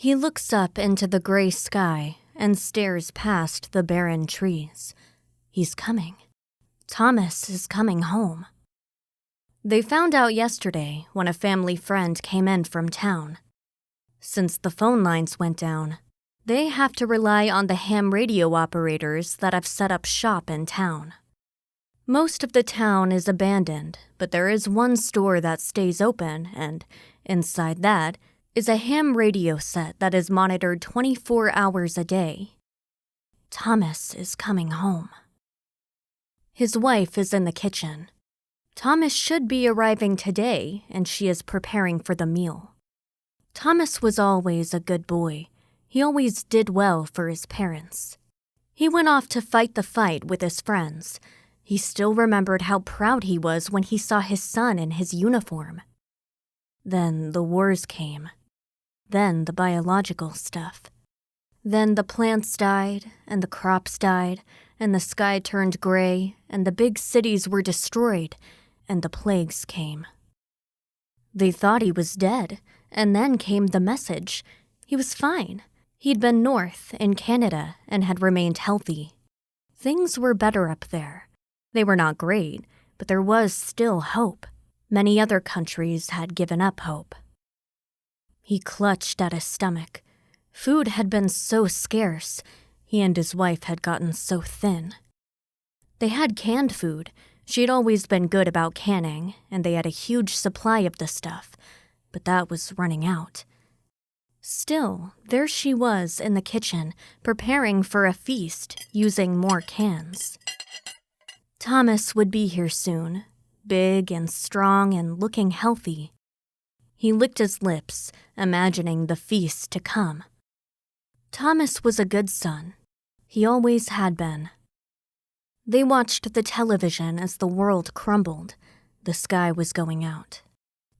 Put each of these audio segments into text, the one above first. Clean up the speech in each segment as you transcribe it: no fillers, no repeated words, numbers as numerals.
He looks up into the gray sky and stares past the barren trees. He's coming. Thomas is coming home. They found out yesterday when a family friend came in from town. Since the phone lines went down, they have to rely on the ham radio operators that have set up shop in town. Most of the town is abandoned, but there is one store that stays open, and inside that is a ham radio set that is monitored 24 hours a day. Thomas is coming home. His wife is in the kitchen. Thomas should be arriving today, and she is preparing for the meal. Thomas was always a good boy. He always did well for his parents. He went off to fight the fight with his friends. He still remembered how proud he was when he saw his son in his uniform. Then the wars came. Then the biological stuff. Then the plants died, and the crops died, and the sky turned gray, and the big cities were destroyed, and the plagues came. They thought he was dead, and then came the message. He was fine. He'd been north, in Canada, and had remained healthy. Things were better up there. They were not great, but there was still hope. Many other countries had given up hope. He clutched at his stomach. Food had been so scarce. He and his wife had gotten so thin. They had canned food. She'd always been good about canning, and they had a huge supply of the stuff, but that was running out. Still, there she was in the kitchen, preparing for a feast, using more cans. Thomas would be here soon, big and strong and looking healthy. He licked his lips, imagining the feast to come. Thomas was a good son. He always had been. They watched the television as the world crumbled. The sky was going out.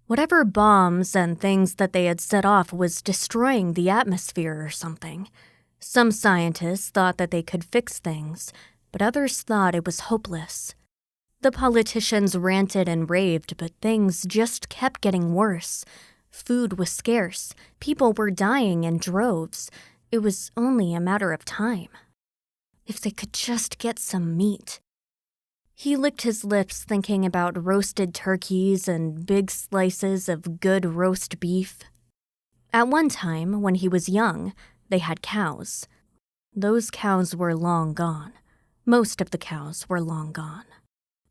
Whatever bombs and things that they had set off was destroying the atmosphere or something. Some scientists thought that they could fix things, but others thought it was hopeless. The politicians ranted and raved, but things just kept getting worse. Food was scarce. People were dying in droves. It was only a matter of time. If they could just get some meat. He licked his lips thinking about roasted turkeys and big slices of good roast beef. At one time, when he was young, they had cows. Those cows were long gone. Most of the cows were long gone.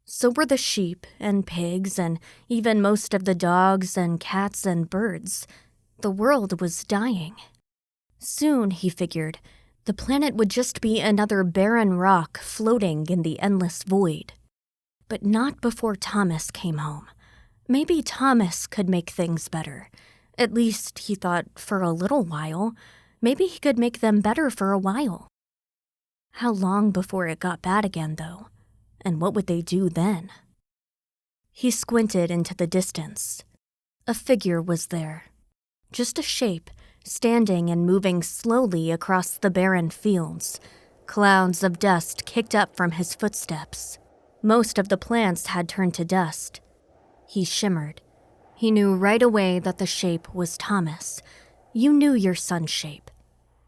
So were the sheep and pigs and even most of the dogs and cats and birds. The world was dying. Soon, he figured, the planet would just be another barren rock floating in the endless void. But not before Thomas came home. Maybe Thomas could make things better. At least, he thought, for a little while. Maybe he could make them better for a while. How long before it got bad again, though? And what would they do then? He squinted into the distance. A figure was there. Just a shape, standing and moving slowly across the barren fields. Clouds of dust kicked up from his footsteps. Most of the plants had turned to dust. He shimmered. He knew right away that the shape was Thomas. You knew your son's shape.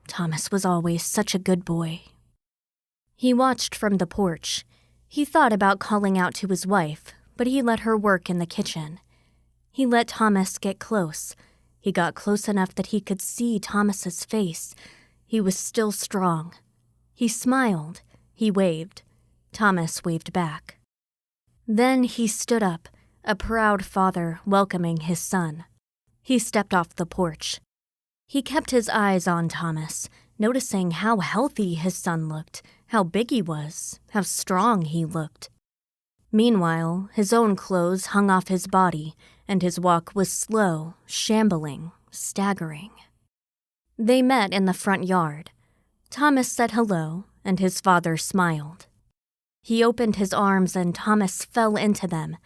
Thomas was always such a good boy. He watched from the porch. He thought about calling out to his wife, but he let her work in the kitchen. He let Thomas get close. He got close enough that he could see Thomas's face. He was still strong. He smiled. He waved. Thomas waved back. Then he stood up, a proud father welcoming his son. He stepped off the porch. He kept his eyes on Thomas, noticing how healthy his son looked, how big he was, how strong he looked. Meanwhile, his own clothes hung off his body, and his walk was slow, shambling, staggering. They met in the front yard. Thomas said hello, and his father smiled. He opened his arms, and Thomas fell into them.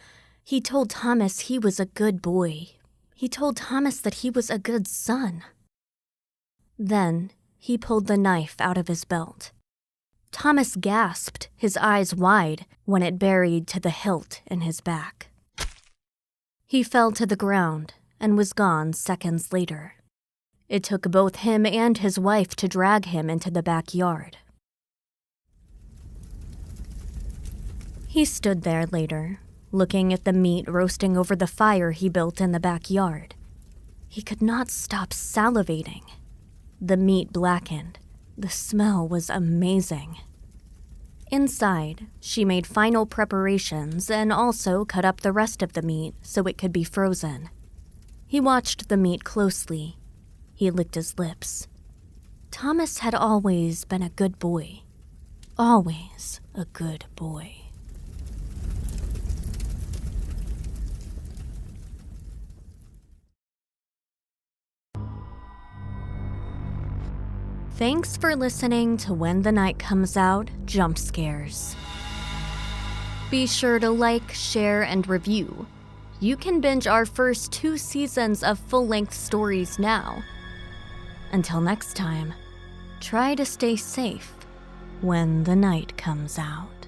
He told Thomas he was a good boy. He told Thomas that he was a good son. Then he pulled the knife out of his belt. Thomas gasped, his eyes wide, when it buried to the hilt in his back. He fell to the ground and was gone seconds later. It took both him and his wife to drag him into the backyard. He stood there later, looking at the meat roasting over the fire he built in the backyard. He could not stop salivating. The meat blackened. The smell was amazing. Inside, she made final preparations and also cut up the rest of the meat so it could be frozen. He watched the meat closely. He licked his lips. Thomas had always been a good boy. Always a good boy. Thanks for listening to When the Night Comes Out Jump Scares. Be sure to like, share, and review. You can binge our first 2 seasons of full-length stories now. Until next time, try to stay safe when the night comes out.